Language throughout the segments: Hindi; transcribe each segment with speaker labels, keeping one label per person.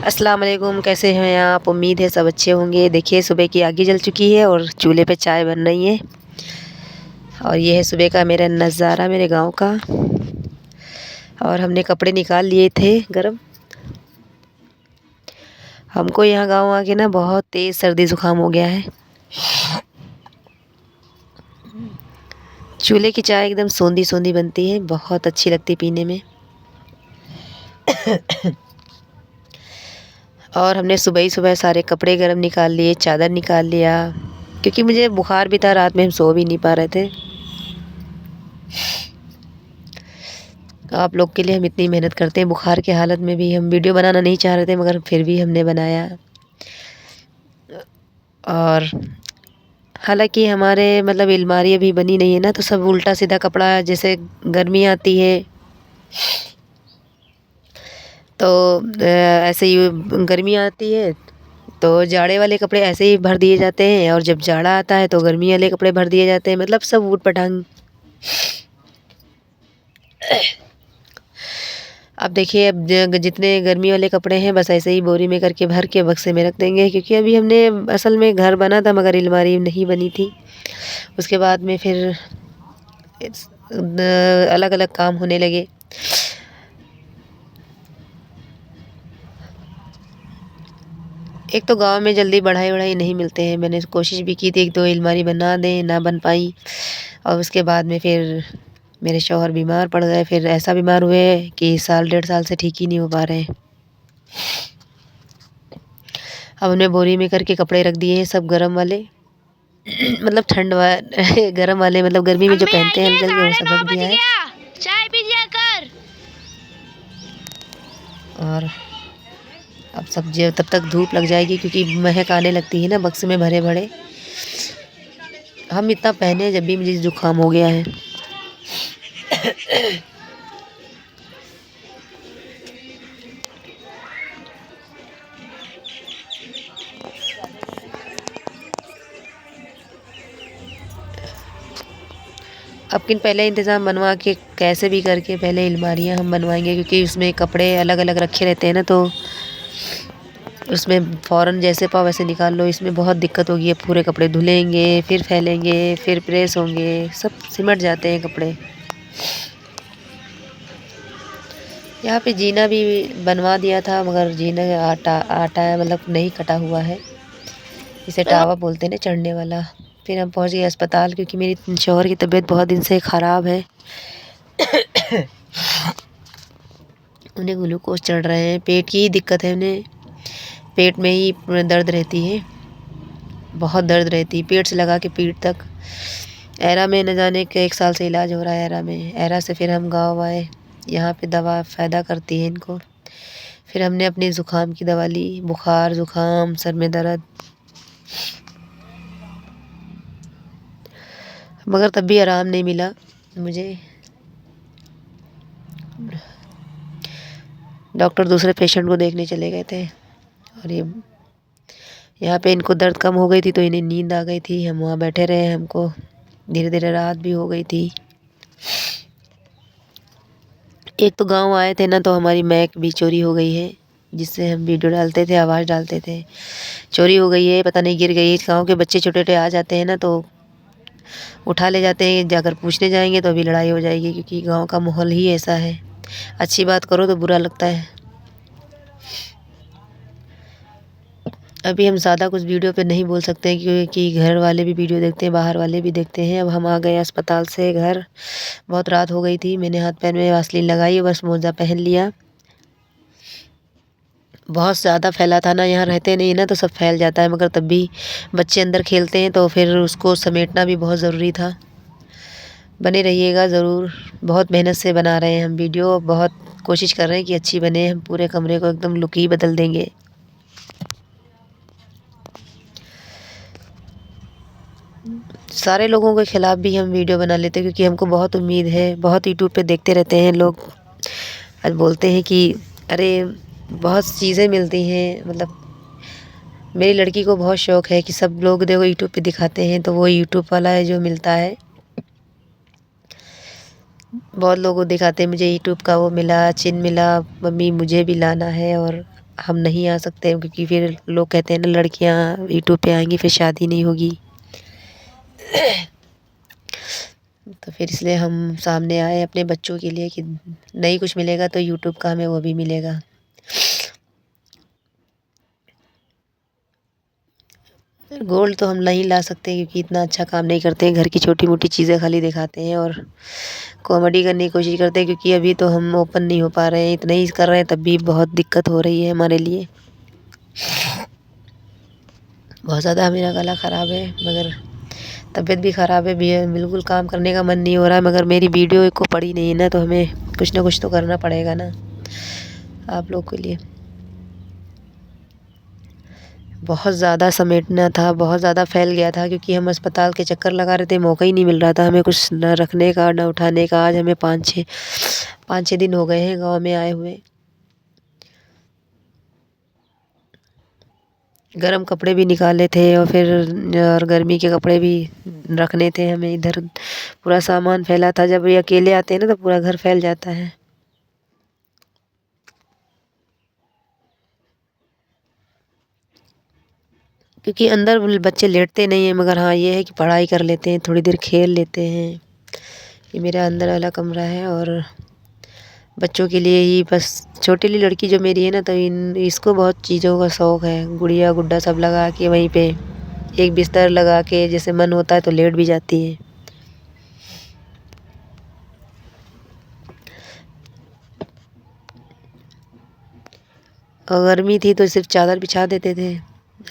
Speaker 1: अस्सलाम वालेकुम, कैसे हैं आप? उम्मीद है सब अच्छे होंगे। देखिए सुबह की आग जल चुकी है और चूल्हे पे चाय बन रही है। और ये है सुबह का मेरा नज़ारा मेरे गांव का। और हमने कपड़े निकाल लिए थे गरम। हमको यहाँ गांव आके ना बहुत तेज़ सर्दी ज़ुकाम हो गया है। चूल्हे की चाय एकदम सोंधी सोंधी बनती है, बहुत अच्छी लगती पीने में। और हमने सुबह ही सुबह सारे कपड़े गरम निकाल लिए, चादर निकाल लिया, क्योंकि मुझे बुखार भी था। रात में हम सो भी नहीं पा रहे थे। आप लोग के लिए हम इतनी मेहनत करते हैं, बुखार की हालत में भी। हम वीडियो बनाना नहीं चाह रहे थे, मगर फिर भी हमने बनाया। और हालांकि हमारे मतलब अलमारी अभी बनी नहीं है ना, तो सब उल्टा सीधा कपड़ा, जैसे गर्मी आती है तो ऐसे ही गर्मी आती है तो जाड़े वाले कपड़े ऐसे ही भर दिए जाते हैं, और जब जाड़ा आता है तो गर्मी वाले कपड़े भर दिए जाते हैं। मतलब सब ऊट पटांग। अब देखिए, अब जितने गर्मी वाले कपड़े हैं बस ऐसे ही बोरी में करके भर के बक्से में रख देंगे, क्योंकि अभी हमने असल में घर बना था मगर अलमारी नहीं बनी थी। उसके बाद में फिर अलग अलग काम होने लगे। एक तो गांव में जल्दी बढ़ाई वढ़ाई नहीं मिलते हैं। मैंने कोशिश भी की थी एक दो अलमारी बना दें, ना बन पाई। और उसके बाद में फिर मेरे शौहर बीमार पड़ गए। फिर ऐसा बीमार हुए कि साल डेढ़ साल से ठीक ही नहीं हो पा रहे हैं। अब उन्हें बोरी में करके कपड़े रख दिए हैं, सब गरम वाले। मतलब ठंड वाले गरम वाले, मतलब गर्मी में जो पहनते हैं हल्के हल्के, वो सब रख दिया है।
Speaker 2: चाय पीजिए कर।
Speaker 1: और अब सब्जी तब तक धूप लग जाएगी, क्योंकि महक आने लगती है ना बक्से में भरे भरे। हम इतना पहने जब भी मुझे जुकाम हो गया है। अब किन पहले इंतज़ाम बनवा के कैसे भी करके पहले अलमारियाँ हम बनवाएंगे, क्योंकि उसमें कपड़े अलग अलग रखे रहते हैं ना, तो उसमें फ़ौरन जैसे पाओ वैसे निकाल लो। इसमें बहुत दिक्कत होगी। अब पूरे कपड़े धुलेंगे, फिर फैलेंगे, फिर प्रेस होंगे, सब सिमट जाते हैं कपड़े। यहाँ पे जीना भी बनवा दिया था, मगर जीना आटा आटा है, मतलब नहीं कटा हुआ है। इसे टावा बोलते हैं ना, चढ़ने वाला। फिर हम पहुँच गए अस्पताल, क्योंकि मेरी शौहर की तबीयत बहुत दिन से ख़राब है। उन्हें ग्लूकोज चढ़ रहे हैं। पेट की ही दिक्कत है उन्हें। पेट में ही दर्द रहती है, बहुत दर्द रहती है, पेट से लगा के पीठ तक। एरा में न जाने के 1 साल से इलाज हो रहा है एरा में। एरा से फिर हम गाँव आए। यहाँ पे दवा फ़ायदा करती है इनको। फिर हमने अपनी ज़ुकाम की दवा ली, बुखार ज़ुकाम सर में दर्द, मगर तब भी आराम नहीं मिला मुझे। डॉक्टर दूसरे पेशेंट को देखने चले गए थे। और ये यहाँ पे इनको दर्द कम हो गई थी तो इन्हें नींद आ गई थी। हम वहाँ बैठे रहे, हमको धीरे धीरे रात भी हो गई थी। एक तो गांव आए थे ना, तो हमारी मैक भी चोरी हो गई है, जिससे हम वीडियो डालते थे, आवाज़ डालते थे। चोरी हो गई है, पता नहीं गिर गई। गांव के बच्चे छोटे छोटे आ जाते हैं ना, तो उठा ले जाते हैं। जाकर पूछने जाएंगे तो अभी लड़ाई हो जाएगी, क्योंकि गांव का माहौल ही ऐसा है। अच्छी बात करो तो बुरा लगता है। अभी हम ज़्यादा कुछ वीडियो पे नहीं बोल सकते, क्योंकि घर वाले भी वीडियो देखते हैं, बाहर वाले भी देखते हैं। अब हम आ गए अस्पताल से घर। बहुत रात हो गई थी। मैंने हाथ पैर में वासलीन लगाई, बस मोजा पहन लिया। बहुत ज़्यादा फैला था ना, यहाँ रहते नहीं ना, तो सब फैल जाता है। मगर तब भी बच्चे अंदर खेलते हैं, तो फिर उसको समेटना भी बहुत ज़रूरी था। बने रहिएगा ज़रूर। बहुत मेहनत से बना रहे हैं हम वीडियो। बहुत कोशिश कर रहे हैं कि अच्छी बने। हम पूरे कमरे को एकदम लुक ही बदल देंगे। सारे लोगों के ख़िलाफ़ भी हम वीडियो बना लेते हैं, क्योंकि हमको बहुत उम्मीद है। बहुत यूट्यूब पे देखते रहते हैं लोग। आज बोलते हैं कि अरे बहुत चीज़ें मिलती हैं। मतलब मेरी लड़की को बहुत शौक़ है कि सब लोग देखो यूट्यूब पे दिखाते हैं, तो वो यूट्यूब वाला है जो मिलता है। बहुत लोगों को दिखाते हैं, मुझे यूट्यूब का वो मिला, चिन्ह मिला, मम्मी मुझे भी लाना है। और हम नहीं आ सकते क्योंकि फिर लोग कहते हैं ना लड़कियां यूट्यूब पे आएंगी फिर शादी नहीं होगी। तो फिर इसलिए हम सामने आए अपने बच्चों के लिए कि नहीं कुछ मिलेगा तो यूट्यूब का हमें वो भी मिलेगा। गोल्ड तो हम नहीं ला सकते क्योंकि इतना अच्छा काम नहीं करते हैं, घर की छोटी मोटी चीज़ें खाली दिखाते हैं और कॉमेडी करने की कोशिश करते हैं क्योंकि अभी तो हम ओपन नहीं हो पा रहे हैं, इतना ही कर रहे हैं तब भी बहुत दिक्कत हो रही है हमारे लिए। बहुत ज़्यादा मेरा गला ख़राब है मगर तबीयत भी ख़राब है, बिल्कुल काम करने का मन नहीं हो रहा है, मगर मेरी वीडियो को पड़ी नहीं है ना तो हमें कुछ ना कुछ तो करना पड़ेगा ना आप लोग के लिए। बहुत ज़्यादा समेटना था, बहुत ज़्यादा फैल गया था क्योंकि हम अस्पताल के चक्कर लगा रहे थे, मौका ही नहीं मिल रहा था हमें कुछ न रखने का न उठाने का। आज हमें 5-6 दिन हो गए हैं गांव में आए हुए। गरम कपड़े भी निकाले थे और गर्मी के कपड़े भी रखने थे हमें। इधर पूरा सामान फैला था, जब ये अकेले आते हैं ना तो पूरा घर फैल जाता है। क्योंकि अंदर बच्चे लेटते नहीं हैं, मगर हाँ ये है कि पढ़ाई कर लेते हैं, थोड़ी देर खेल लेते हैं। ये मेरा अंदर वाला कमरा है और बच्चों के लिए ही बस। छोटी वाली लड़की जो मेरी है ना तो इसको बहुत चीज़ों का शौक़ है, गुड़िया गुड्डा सब लगा के वहीं पे एक बिस्तर लगा के जैसे मन होता है तो लेट भी जाती है। और गर्मी थी तो सिर्फ चादर बिछा देते थे,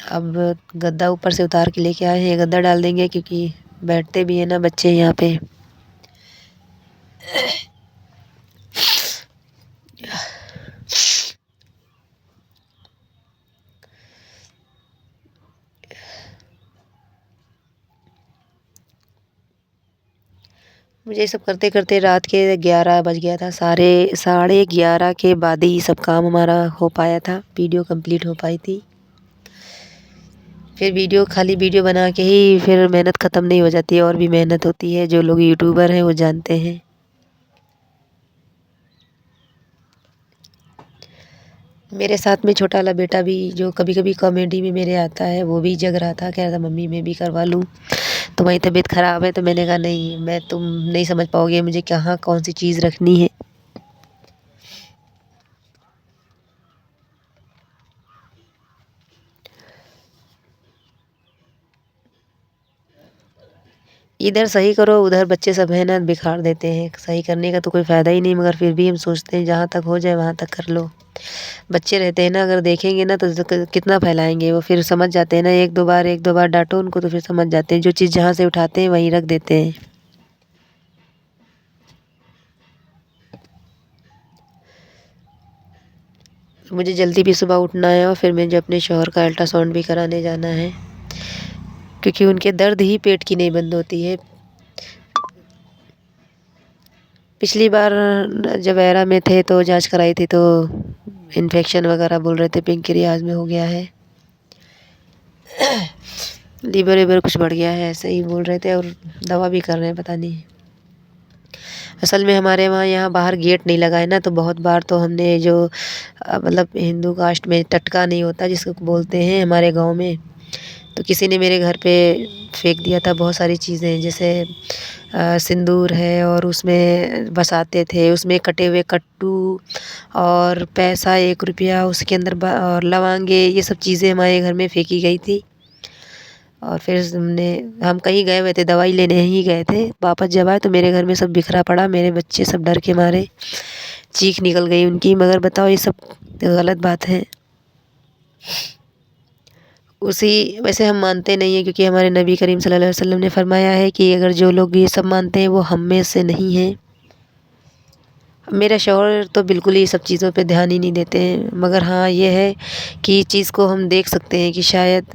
Speaker 1: अब गद्दा ऊपर से उतार के लेके आए हैं, गद्दा डाल देंगे क्योंकि बैठते भी हैं ना बच्चे यहाँ पे। मुझे ये सब करते करते रात के 11 बज गया था। 11:30 के बाद ही सब काम हमारा हो पाया था, वीडियो कंप्लीट हो पाई थी। फिर खाली वीडियो बना के ही फिर मेहनत ख़त्म नहीं हो जाती है, और भी मेहनत होती है, जो लोग यूट्यूबर हैं वो जानते हैं। मेरे साथ में छोटा वाला बेटा भी जो कभी कभी कॉमेडी में मेरे आता है, वो भी जग रहा था, कह रहा था मम्मी मैं भी करवा लूँ। तुम्हारी तबीयत ख़राब है तो मैंने कहा नहीं, तुम नहीं समझ पाओगे मुझे कहाँ कौन सी चीज़ रखनी है। इधर सही करो उधर बच्चे सब है ना बिगाड़ देते हैं। सही करने का तो कोई फ़ायदा ही नहीं, मगर फिर भी हम सोचते हैं जहाँ तक हो जाए वहाँ तक कर लो। बच्चे रहते हैं ना, अगर देखेंगे ना तो कितना फैलाएंगे वो, फिर समझ जाते हैं ना। एक दो बार डांटो उनको तो फिर समझ जाते हैं, जो चीज़ जहाँ से उठाते हैं वहीं रख देते हैं। मुझे जल्दी भी सुबह उठना है और फिर मुझे अपने शौहर का अल्ट्रासाउंड भी कराने जाना है क्योंकि उनके दर्द ही पेट की नहीं बंद होती है। पिछली बार जब एरा में थे तो जांच कराई थी तो इन्फेक्शन वगैरह बोल रहे थे, पेनक्रियाज में हो गया है, लीवर वीवर कुछ बढ़ गया है ऐसे ही बोल रहे थे, और दवा भी कर रहे हैं पता नहीं। असल में हमारे वहाँ यहाँ बाहर गेट नहीं लगा है ना, तो बहुत बार तो हमने जो मतलब हिंदू कास्ट में टटका नहीं होता जिसको बोलते हैं हमारे गांव में, तो किसी ने मेरे घर पे फेंक दिया था बहुत सारी चीज़ें, जैसे सिंदूर है और उसमें बसाते थे, उसमें कटे हुए कट्टू और पैसा 1 रुपया उसके अंदर और लवांगे, ये सब चीज़ें हमारे घर में फेंकी गई थी। और फिर हम कहीं गए हुए थे, दवाई लेने ही गए थे, वापस जब आए तो मेरे घर में सब बिखरा पड़ा। मेरे बच्चे सब डर के मारे चीख निकल गई उनकी, मगर बताओ ये सब गलत बात है। वैसे हम मानते नहीं हैं क्योंकि हमारे नबी करीम सल्लल्लाहु अलैहि वसल्लम ने फरमाया है कि अगर जो लोग ये सब मानते हैं वो हम में से नहीं हैं। मेरा शौहर तो बिल्कुल ही सब चीज़ों पे ध्यान ही नहीं देते हैं, मगर हाँ ये है कि चीज़ को हम देख सकते हैं कि शायद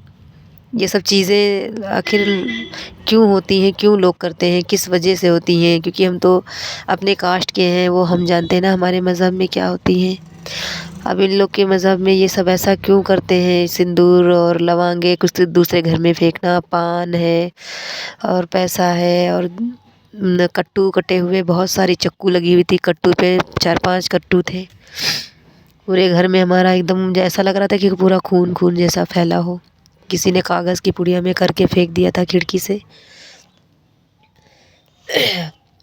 Speaker 1: ये सब चीज़ें आखिर क्यों होती हैं, क्यों लोग करते हैं, किस वजह से होती हैं, क्योंकि हम तो अपने कास्ट के हैं, वो हम जानते हैं ना हमारे मज़हब में क्या होती हैं। अब इन लोग के मज़हब में ये सब ऐसा क्यों करते हैं, सिंदूर और लवांगे कुछ दूसरे घर में फेंकना, पान है और पैसा है और कट्टू कटे हुए, बहुत सारी चक्कू लगी हुई थी कट्टू पे, 4-5 कट्टू थे। पूरे घर में हमारा एकदम जैसा लग रहा था कि पूरा खून खून जैसा फैला हो। किसी ने कागज़ की पुड़िया में करके फेंक दिया था खिड़की से।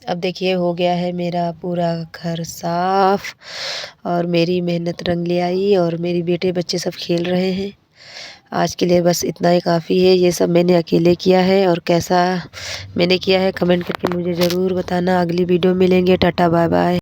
Speaker 1: अब देखिए हो गया है मेरा पूरा घर साफ और मेरी मेहनत रंग ले आई और मेरे बेटे बच्चे सब खेल रहे हैं। आज के लिए बस इतना ही काफ़ी है। ये सब मैंने अकेले किया है और कैसा मैंने किया है कमेंट करके मुझे ज़रूर बताना। अगली वीडियो मिलेंगे। Tata bye bye.